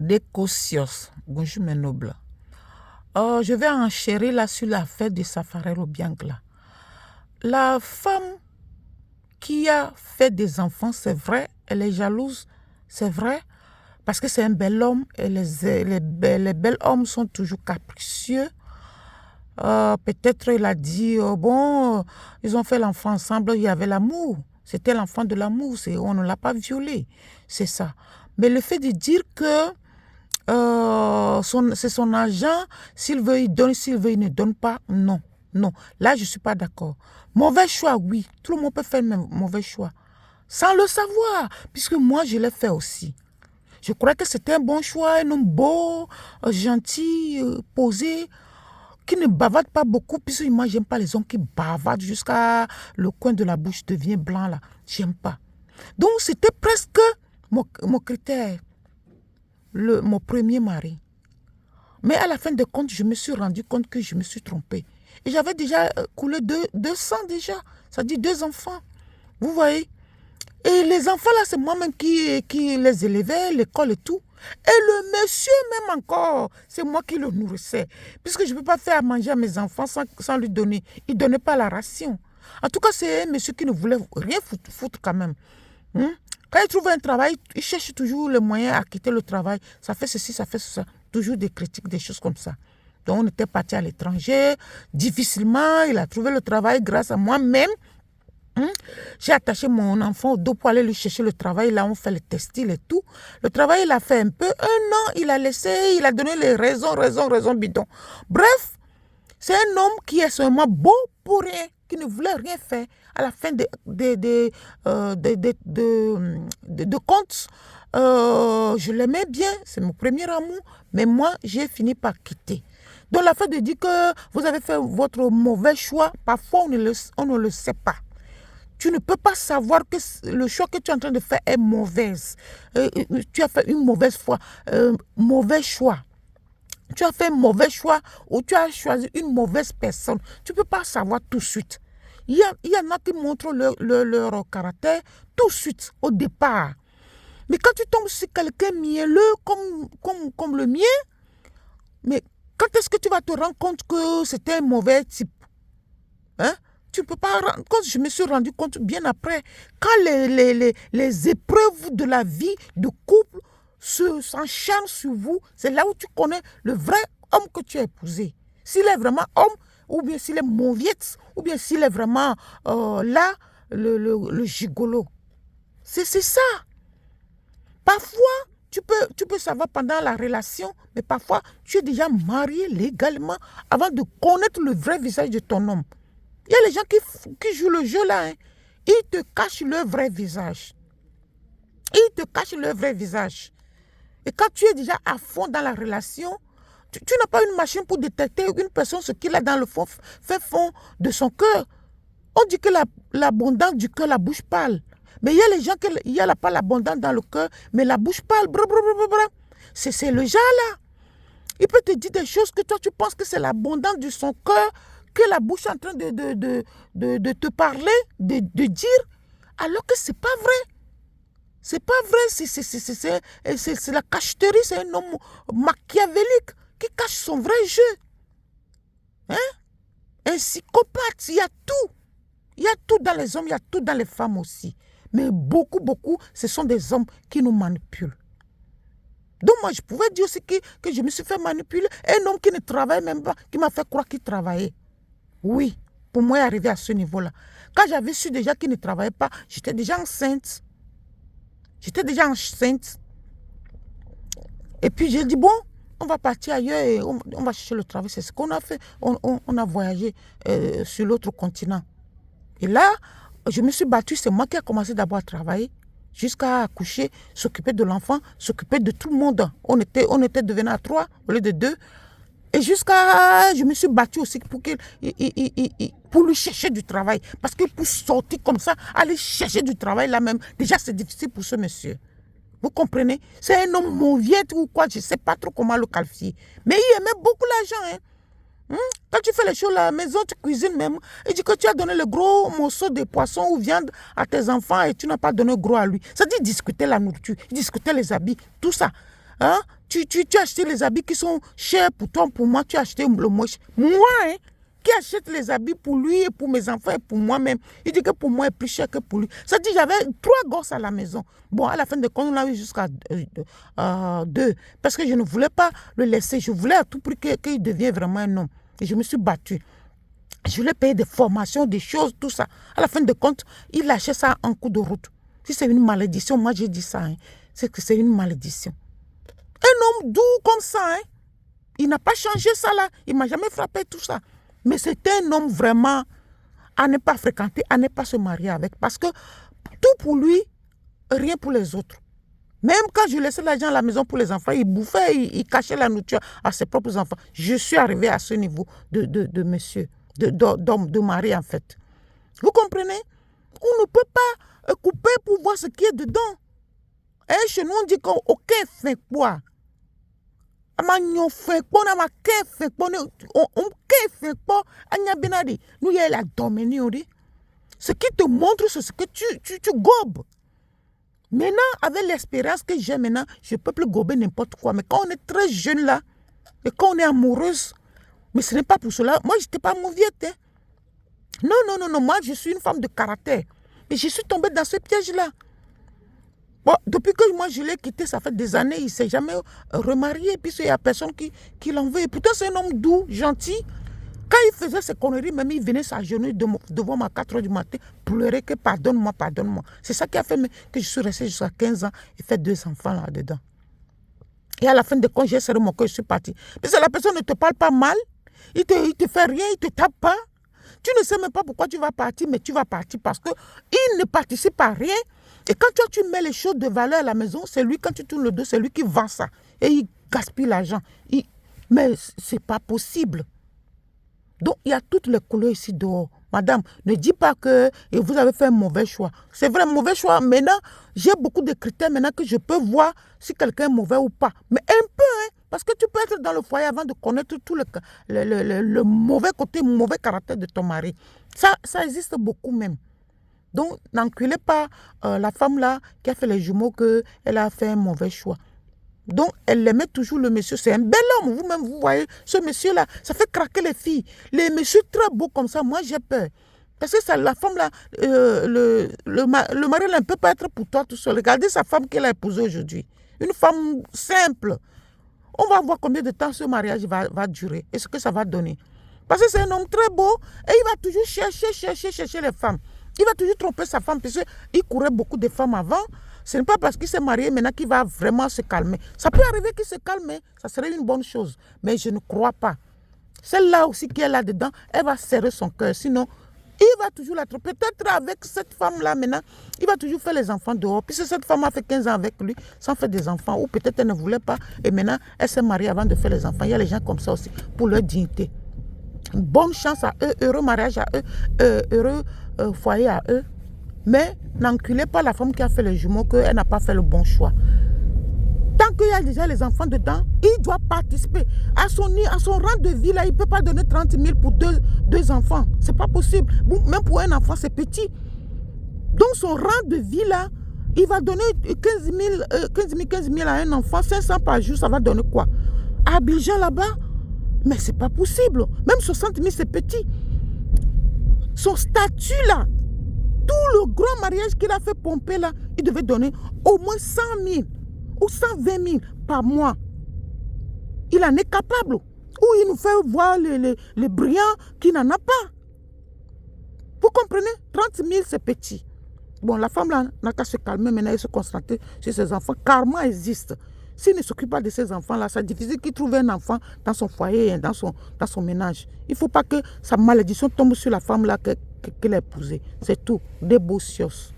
des Cocios. Bonjour mes nobles. Je vais enchérir là sur l'affaire de Safarero Biangla. La femme qui a fait des enfants, c'est vrai, elle est jalouse, c'est vrai, parce que c'est un bel homme et les bels hommes sont toujours capricieux. Peut-être il a dit, ils ont fait l'enfant ensemble, il y avait l'amour. C'était l'enfant de l'amour, on ne l'a pas violé, c'est ça. Mais le fait de dire que c'est son argent, s'il veut, il donne, s'il veut, il ne donne pas, non. Là, je ne suis pas d'accord. Mauvais choix, oui, tout le monde peut faire le mauvais choix, sans le savoir, puisque moi, je l'ai fait aussi. Je croyais que c'était un bon choix, un homme beau, gentil, posé, qui ne bavarde pas beaucoup, puisque moi, j'aime pas les hommes qui bavardent jusqu'à le coin de la bouche devient blanc, là. J'aime pas. Donc, c'était presque mon critère, mon premier mari. Mais à la fin de compte, je me suis rendu compte que je me suis trompée. Et j'avais déjà coulé deux sangs déjà, ça dit 2 enfants. Vous voyez? Et les enfants là, c'est moi-même qui les élevais, l'école et tout. Et le monsieur même encore, c'est moi qui le nourrissais. Puisque je ne peux pas faire à manger à mes enfants sans lui donner. Il ne donnait pas la ration. En tout cas, c'est un monsieur qui ne voulait rien foutre quand même. Quand il trouve un travail, il cherche toujours le moyen à quitter le travail. Ça fait ceci, ça fait ça. Toujours des critiques, des choses comme ça. Donc, on était parti à l'étranger. Difficilement, il a trouvé le travail grâce à moi-même. J'ai attaché mon enfant au dos pour aller lui chercher le travail. Là, on fait le textile et tout. Le travail, il a fait un peu. 1 an, il a laissé, il a donné les raisons bidons. Bref, c'est un homme qui est seulement beau pour rien, qui ne voulait rien faire. À la fin de compte, je l'aimais bien, c'est mon premier amour, mais moi, j'ai fini par quitter. Donc, la fin de dire que vous avez fait votre mauvais choix, parfois, on ne le sait pas. Tu ne peux pas savoir que le choix que tu es en train de faire est mauvaise. Tu as fait une mauvaise foi, mauvais choix. Tu as fait un mauvais choix ou tu as choisi une mauvaise personne. Tu ne peux pas savoir tout de suite. Il y en a qui montrent leur caractère tout de suite, au départ. Mais quand tu tombes sur quelqu'un mielleux comme le mien, mais quand est-ce que tu vas te rendre compte que c'était un mauvais type? Tu ne peux pas rendre compte. Je me suis rendu compte bien après. Quand les épreuves de la vie de couple s'enchaînent sur vous, c'est là où tu connais le vrai homme que tu as épousé. S'il est vraiment homme, ou bien s'il est mauviette, ou bien s'il est vraiment le gigolo. C'est ça. Parfois, tu peux savoir pendant la relation, mais parfois, tu es déjà marié légalement avant de connaître le vrai visage de ton homme. Il y a les gens qui jouent le jeu là. Ils te cachent leur vrai visage. Et quand tu es déjà à fond dans la relation, tu n'as pas une machine pour détecter une personne ce qu'il a dans le fond de son cœur. On dit que l'abondance du cœur, la bouche parle. Mais il y a les gens il n'y a pas l'abondance dans le cœur, mais la bouche parle. C'est le genre là. Il peut te dire des choses que toi tu penses que c'est l'abondance de son cœur, que la bouche est en train de te parler, de dire, alors que c'est pas vrai. C'est pas vrai, c'est la cacheterie, c'est un homme machiavélique qui cache son vrai jeu. Un psychopathe, il y a tout. Il y a tout dans les hommes, il y a tout dans les femmes aussi. Mais beaucoup, ce sont des hommes qui nous manipulent. Donc moi, je pouvais dire aussi que je me suis fait manipuler. Un homme qui ne travaille même pas, qui m'a fait croire qu'il travaillait. Oui, pour moi, arriver à ce niveau-là. Quand j'avais su déjà qu'il ne travaillait pas, j'étais déjà enceinte. Et puis j'ai dit, bon, on va partir ailleurs et on va chercher le travail. C'est ce qu'on a fait. On a voyagé sur l'autre continent. Et là, je me suis battue. C'est moi qui ai commencé d'abord à travailler jusqu'à accoucher, s'occuper de l'enfant, s'occuper de tout le monde. On était devenus à 3 au lieu de 2. Et je me suis battue aussi pour lui chercher du travail. Parce que pour sortir comme ça, aller chercher du travail là même, déjà c'est difficile pour ce monsieur. Vous comprenez? C'est un homme mauviette ou quoi, je ne sais pas trop comment le qualifier. Mais il aimait beaucoup l'argent. Quand tu fais les choses à la maison, tu cuisines même. Il dit que tu as donné le gros morceau de poisson ou viande à tes enfants et tu n'as pas donné gros à lui. Ça dit discuter la nourriture, discuter les habits, tout ça. Hein? Tu as acheté les habits qui sont chers pour toi, pour moi, tu as acheté le moins cher. Moi, hein, qui achète les habits pour lui et pour mes enfants et pour moi-même. Il dit que pour moi, est plus cher que pour lui. Ça dit, j'avais 3 gosses à la maison. Bon, à la fin de compte, on a eu jusqu'à 2. Parce que je ne voulais pas le laisser. Je voulais à tout prix qu'il devienne vraiment un homme. Et je me suis battue. Je voulais payer des formations, des choses, tout ça. À la fin de compte, il lâchait ça en coup de route. Si c'est une malédiction, moi j'ai dit ça, hein, c'est que c'est une malédiction. Un homme doux comme ça, hein, il n'a pas changé ça là, il ne m'a jamais frappé tout ça. Mais c'était un homme vraiment à ne pas fréquenter, à ne pas se marier avec. Parce que tout pour lui, rien pour les autres. Même quand je laissais l'argent à la maison pour les enfants, il bouffait, il cachait la nourriture à ses propres enfants. Je suis arrivée à ce niveau de monsieur, d'homme, de mari en fait. Vous comprenez? On ne peut pas couper pour voir ce qui est dedans. Et chez nous, on dit qu'aucun fait quoi. Nous fait la dominée. Ce qui te montre, c'est ce que tu gobes. Maintenant, avec l'expérience que j'ai maintenant, je ne peux plus gober n'importe quoi. Mais quand on est très jeune là, et quand on est amoureuse, mais ce n'est pas pour cela. Moi, je n'étais pas mauviette. Hein. Non. Moi, je suis une femme de caractère. Mais je suis tombée dans ce piège-là. Bon, depuis que moi je l'ai quitté, ça fait des années, il ne s'est jamais remarié. Puis il n'y a personne qui l'en veut. Et pourtant, c'est un homme doux, gentil. Quand il faisait ses conneries, même il venait s'agenouiller devant moi à 4 h du matin, pleurer que pardonne-moi, pardonne-moi. C'est ça qui a fait que je suis restée jusqu'à 15 ans et fait 2 enfants là-dedans. Et à la fin de compte, j'ai serré mon cœur, je suis partie. Parce que la personne ne te parle pas mal, il te fait rien, il ne te tape pas. Tu ne sais même pas pourquoi tu vas partir, mais tu vas partir parce qu'il ne participe à rien. Et quand toi, tu mets les choses de valeur à la maison, c'est lui, quand tu tournes le dos, c'est lui qui vend ça. Et il gaspille l'argent. Mais ce n'est pas possible. Donc, il y a toutes les couleurs ici dehors. Madame, ne dis pas que vous avez fait un mauvais choix. C'est vrai, mauvais choix. Maintenant, j'ai beaucoup de critères maintenant que je peux voir si quelqu'un est mauvais ou pas. Mais un peu, hein, parce que tu peux être dans le foyer avant de connaître tout le mauvais côté, le mauvais caractère de ton mari. Ça existe beaucoup même. Donc, n'enculez pas la femme là qui a fait les jumeaux qu'elle a fait un mauvais choix. Donc, elle aimait toujours le monsieur. C'est un bel homme. Vous-même, vous voyez, ce monsieur-là, ça fait craquer les filles. Les messieurs très beaux comme ça, moi, j'ai peur. Parce que ça, la femme là, le mari là ne peut pas être pour toi tout seul. Regardez sa femme qu'elle a épousée aujourd'hui. Une femme simple. On va voir combien de temps ce mariage va durer et ce que ça va donner. Parce que c'est un homme très beau et il va toujours chercher les femmes. Il va toujours tromper sa femme parce qu'il courait beaucoup de femmes avant. Ce n'est pas parce qu'il s'est marié maintenant qu'il va vraiment se calmer. Ça peut arriver qu'il se calme, ça serait une bonne chose. Mais je ne crois pas. Celle-là aussi qui est là-dedans, elle va serrer son cœur. Sinon, il va toujours la tromper. Peut-être avec cette femme-là maintenant, il va toujours faire les enfants dehors. Puisque cette femme a fait 15 ans avec lui sans faire des enfants. Ou peut-être elle ne voulait pas. Et maintenant, elle s'est mariée avant de faire les enfants. Il y a les gens comme ça aussi, pour leur dignité. Bonne chance à eux, heureux mariage à eux, heureux foyer à eux. Mais n'enculez pas la femme qui a fait les jumeaux, qu'elle n'a pas fait le bon choix. Tant qu'il y a déjà les enfants dedans, il doit participer. À son rang de vie, là, il ne peut pas donner 30 000 pour deux enfants. Ce n'est pas possible. Même pour un enfant, c'est petit. Donc son rang de vie, là, il va donner 15 000 à un enfant, 500 par jour, ça va donner quoi? À Abidjan, là-bas? Mais ce n'est pas possible. Même 60 000, c'est petit. Son statut, là, tout le grand mariage qu'il a fait pomper, là, il devait donner au moins 100 000 ou 120 000 par mois. Il en est capable. Ou il nous fait voir les brillants qui n'en a pas. Vous comprenez? 30 000, c'est petit. Bon, la femme, là, n'a qu'à se calmer maintenant et se concentrer sur ses enfants. Karma existe. S'il ne s'occupe pas de ses enfants-là, c'est difficile qu'il trouve un enfant dans son foyer, dans son ménage. Il ne faut pas que sa malédiction tombe sur la femme-là qu'elle a épousée. C'est tout. Des beaux cios.